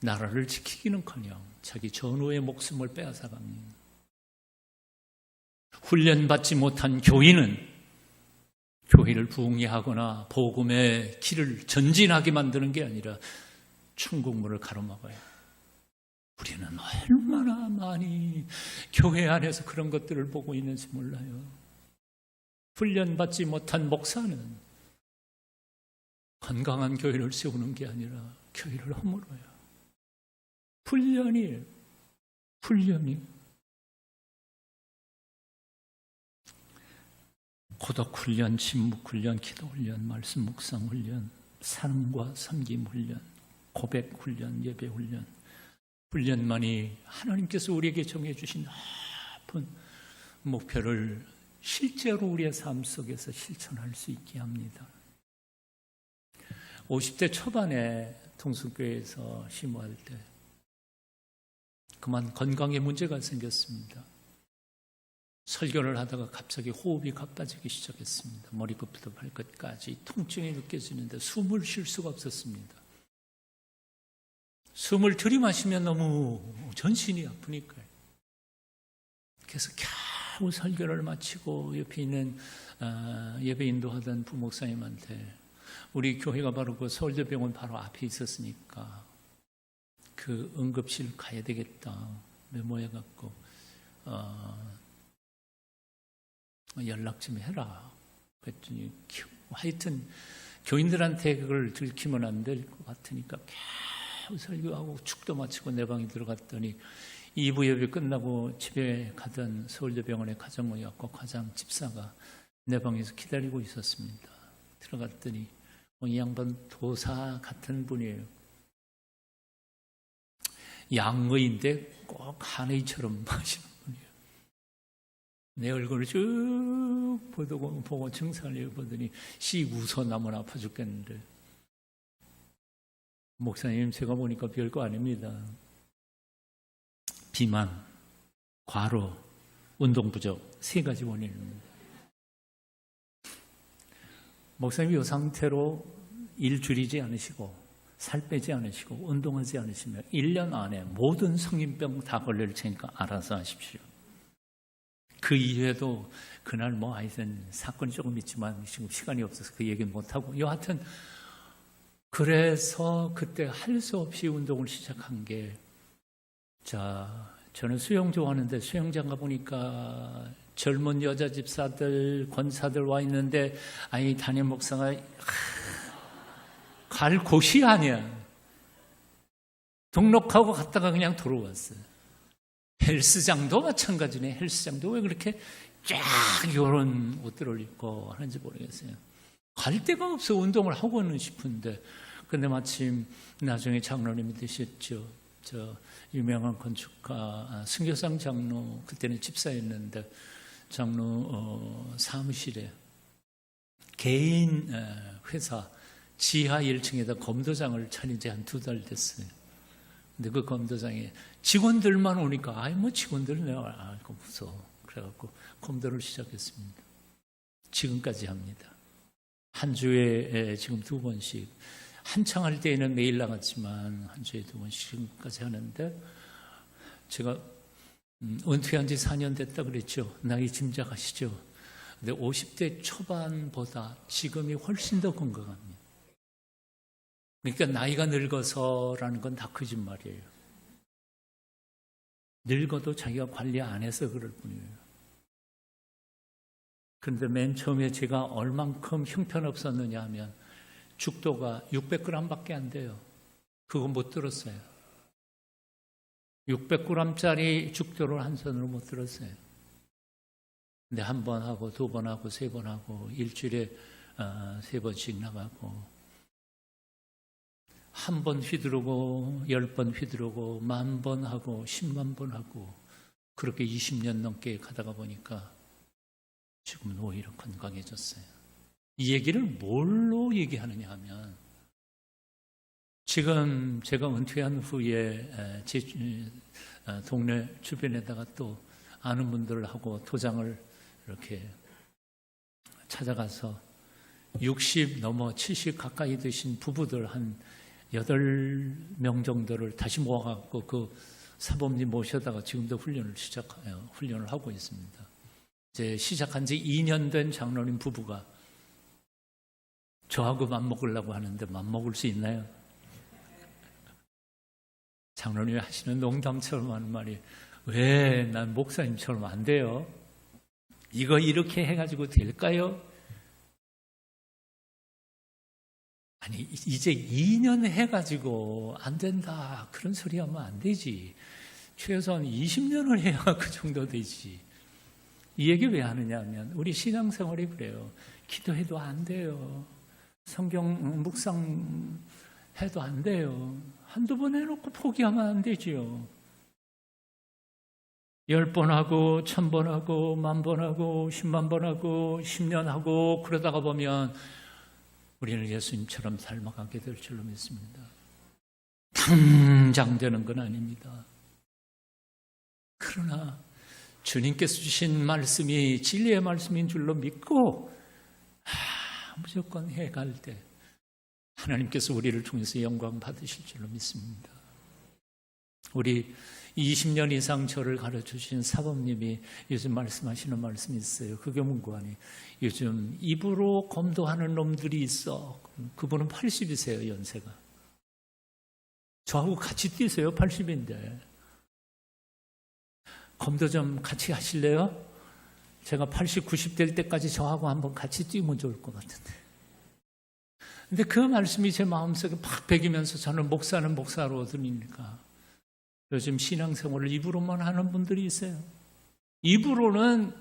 나라를 지키기는커녕 자기 전우의 목숨을 빼앗아갑니다. 훈련받지 못한 교인은 교회를 부흥하거나 복음의 길을 전진하게 만드는 게 아니라 천국문을 가로막아요. 우리는 얼마나 많이 교회 안에서 그런 것들을 보고 있는지 몰라요. 훈련받지 못한 목사는 건강한 교회를 세우는 게 아니라 교회를 허물어요. 훈련이에요. 훈련이. 고독 훈련, 침묵 훈련, 기도 훈련, 말씀 묵상 훈련. 사랑과 섬김 훈련, 고백 훈련, 예배 훈련, 훈련만이 하나님께서 우리에게 정해주신 높은 목표를 실제로 우리의 삶 속에서 실천할 수 있게 합니다. 50대 초반에 동성교회에서 심호할 때 그만 건강에 문제가 생겼습니다. 설교를 하다가 갑자기 호흡이 가빠지기 시작했습니다. 머리끝부터 발끝까지 통증이 느껴지는데 숨을 쉴 수가 없었습니다. 숨을 들이마시면 너무 전신이 아프니까요. 그래서 겨우 설교를 마치고 옆에 있는 예배 인도하던 부목사님한테 우리 교회가 바로 그 서울대병원 바로 앞에 있었으니까 그 응급실 가야 되겠다 메모해갖고 연락 좀 해라 그랬더니 하여튼 교인들한테 그걸 들키면 안 될 것 같으니까 겨우 설교하고 축도 마치고 내 방에 들어갔더니 2부 예배 끝나고 집에 가던 서울대병원의 가정의학과 과장 집사가 내 방에서 기다리고 있었습니다. 들어갔더니 이 양반 도사 같은 분이에요. 양의인데 꼭 한의처럼 하시는 분이에요. 내 얼굴을 쭉 보고 증상을 보더니 씨 웃어 나면 아파 죽겠는데 목사님 제가 보니까 별거 아닙니다. 비만, 과로, 운동 부족 3가지 원인입니다. 목사님이 이 상태로 일 줄이지 않으시고 살 빼지 않으시고 운동하지 않으시면 1년 안에 모든 성인병 다 걸릴 테니까 알아서 하십시오. 그 이후에도 그날 하여튼 사건이 조금 있지만 지금 시간이 없어서 그 얘기는 못하고 여하튼 그래서 그때 할 수 없이 운동을 시작한 게 저는 수영 좋아하는데 수영장 가보니까 젊은 여자 집사들, 권사들 와 있는데 담임 목사가 갈 곳이 아니야. 등록하고 갔다가 그냥 들어왔어요. 헬스장도 마찬가지네. 헬스장도 왜 그렇게 쫙 이런 옷들을 입고 하는지 모르겠어요. 갈 데가 없어 운동을 하고는 싶은데 근데 마침 나중에 장로님이 되셨죠. 유명한 건축가 승교상 장로 그때는 집사였는데 장로 사무실에 개인 회사 지하 1층에다 검도장을 차린 지 한 2달 됐어요. 근데 그 검도장에 직원들만 오니까 직원들 내가 알고 무서워. 그래갖고 검도를 시작했습니다. 지금까지 합니다. 한 주에 지금 2번씩 한창 할 때에는 매일 나갔지만 한 주에 2번씩 지금까지 하는데 제가 은퇴한 지 4년 됐다 그랬죠. 나이 짐작하시죠. 근데 50대 초반보다 지금이 훨씬 더 건강합니다. 그러니까 나이가 늙어서라는 건 다 거짓말이에요. 늙어도 자기가 관리 안 해서 그럴 뿐이에요. 그런데 맨 처음에 제가 얼만큼 형편없었느냐 하면 죽도가 600g밖에 안 돼요. 그거 못 들었어요. 600g짜리 죽도를 한 손으로 못 들었어요. 근데 1번 하고 2번 하고 3번 하고 일주일에 3번씩 나가고 1번 휘두르고 10번 휘두르고 10,000번 하고 10만 번 하고 그렇게 20년 넘게 가다가 보니까 지금은 오히려 건강해졌어요. 이 얘기를 뭘로 얘기하느냐 하면 지금 제가 은퇴한 후에 제 동네 주변에다가 또 아는 분들하고 도장을 이렇게 찾아가서 60 넘어 70 가까이 되신 부부들 한 8명 정도를 다시 모아갖고 그 사범님 모셔다가 지금도 훈련을 하고 있습니다. 이제 시작한 지 2년 된 장로님 부부가 저하고 맘먹으려고 하는데 맘먹을 수 있나요? 장로님이 하시는 농담처럼 하는 말이 왜 난 목사님처럼 안 돼요? 이거 이렇게 해가지고 될까요? 아니 이제 2년 해가지고 안 된다 그런 소리 하면 안 되지. 최소한 20년을 해야 그 정도 되지. 이 얘기 왜 하느냐 하면 우리 신앙생활이 그래요. 기도해도 안 돼요. 성경 묵상해도 안 돼요. 한두 번 해놓고 포기하면 안 되지요. 10번 하고 1000번 하고 10,000번 하고 10만 번 하고 10년 하고 그러다가 보면 우리는 예수님처럼 삶아가게 될 줄로 믿습니다. 당장 되는 건 아닙니다. 그러나 주님께서 주신 말씀이 진리의 말씀인 줄로 믿고 무조건 해갈 때 하나님께서 우리를 통해서 영광 받으실 줄로 믿습니다. 우리 20년 이상 저를 가르쳐주신 사범님이 요즘 말씀하시는 말씀이 있어요. 그게 뭔고 하니 요즘 입으로 검도하는 놈들이 있어. 그분은 80이세요, 연세가. 저하고 같이 뛰세요, 80인데. 검도 좀 같이 하실래요? 제가 80, 90 될 때까지 저하고 한번 같이 뛰면 좋을 것 같은데. 근데 그 말씀이 제 마음속에 팍 배기면서 저는 목사는 목사로 들으니까 요즘 신앙생활을 입으로만 하는 분들이 있어요. 입으로는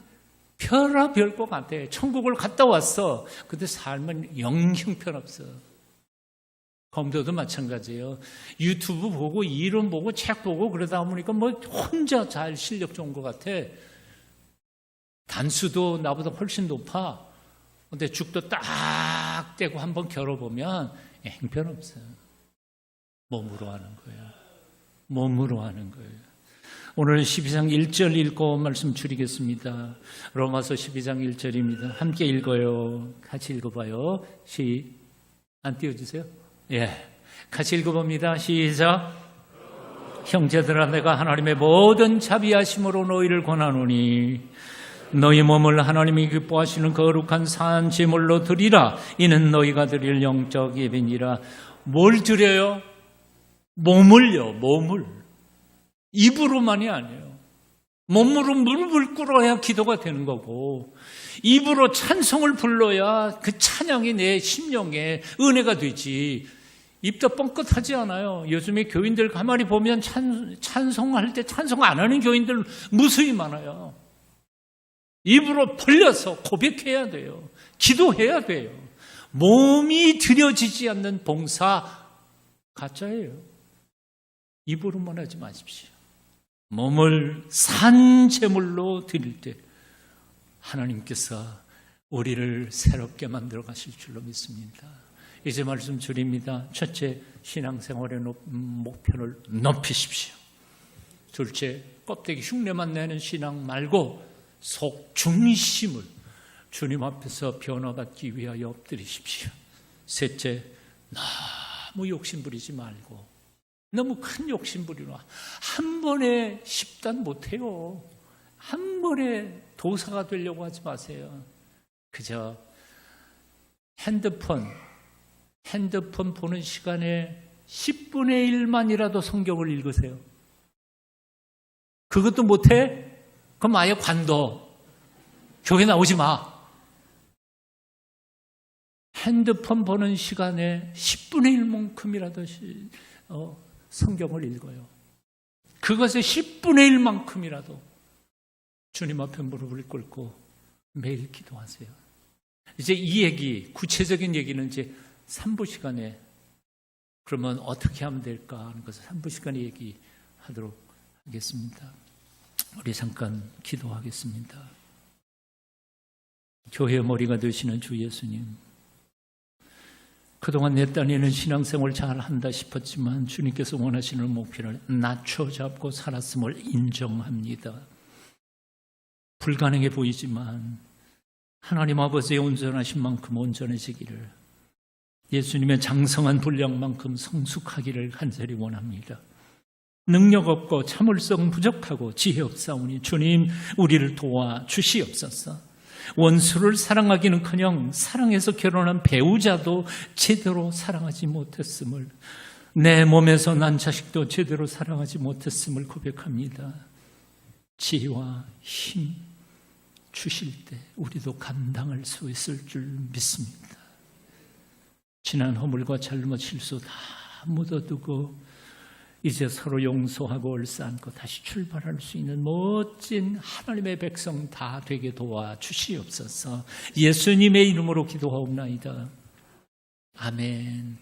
별아별 것 같아. 천국을 갔다 왔어. 근데 삶은 영 형편없어. 검도도 마찬가지예요. 유튜브 보고 이론 보고 책 보고 그러다 보니까 뭐 혼자 잘 실력 좋은 것 같아. 단수도 나보다 훨씬 높아. 근데 죽도 딱 떼고 한번 겨뤄보면 형편없어요. 몸으로 하는 거예요. 몸으로 하는 거예요. 오늘 12장 1절 읽고 말씀 줄이겠습니다. 로마서 12장 1절입니다. 함께 읽어요. 같이 읽어봐요. 안 띄워주세요? 예, 같이 읽어봅니다. 시작. 형제들아, 내가 하나님의 모든 자비하심으로 너희를 권하노니 너희 몸을 하나님이 기뻐하시는 거룩한 산 제물로 드리라. 이는 너희가 드릴 영적 예배니라. 뭘 드려요? 몸을요. 몸을. 입으로만이 아니에요. 몸으로 무릎을 꿇어야 기도가 되는 거고 입으로 찬송을 불러야 그 찬양이 내 심령에 은혜가 되지. 입도 뻥끗하지 않아요. 요즘에 교인들 가만히 보면 찬송할 때 찬송 안 하는 교인들 무수히 많아요. 입으로 벌려서 고백해야 돼요. 기도해야 돼요. 몸이 드려지지 않는 봉사 가짜예요. 입으로만 하지 마십시오. 몸을 산제물로 드릴 때 하나님께서 우리를 새롭게 만들어 가실 줄로 믿습니다. 이제 말씀 줄입니다. 첫째, 신앙생활의 목표를 높이십시오. 둘째, 껍데기 흉내만 내는 신앙 말고 속 중심을 주님 앞에서 변화받기 위하여 엎드리십시오. 셋째, 너무 욕심 부리지 말고 너무 큰 욕심 부리나 한 번에 10단 못해요. 한 번에 도사가 되려고 하지 마세요. 그저 핸드폰 보는 시간에 10분의 1만이라도 성경을 읽으세요. 그것도 못해? 그럼 아예 관둬. 교회 나오지 마. 핸드폰 보는 시간에 10분의 1만큼이라도 성경을 읽어요. 그것의 10분의 1만큼이라도 주님 앞에 무릎을 꿇고 매일 기도하세요. 이제 이 얘기, 구체적인 얘기는 이제 3부 시간에 그러면 어떻게 하면 될까 하는 것을 3부 시간에 얘기하도록 하겠습니다. 우리 잠깐 기도하겠습니다. 교회의 머리가 되시는 주 예수님, 그동안 내 딴에는 신앙생활 잘한다 싶었지만 주님께서 원하시는 목표를 낮춰잡고 살았음을 인정합니다. 불가능해 보이지만 하나님 아버지의 온전하신 만큼 온전해지기를, 예수님의 장성한 분량만큼 성숙하기를 간절히 원합니다. 능력 없고 참을성 부족하고 지혜 없사오니 주님 우리를 도와 주시옵소서. 원수를 사랑하기는커녕 사랑해서 결혼한 배우자도 제대로 사랑하지 못했음을, 내 몸에서 난 자식도 제대로 사랑하지 못했음을 고백합니다. 지혜와 힘 주실 때 우리도 감당할 수 있을 줄 믿습니다. 지난 허물과 잘못 실수 다 묻어두고 이제 서로 용서하고 얼싸안고 다시 출발할 수 있는 멋진 하나님의 백성 다 되게 도와주시옵소서. 예수님의 이름으로 기도하옵나이다. 아멘.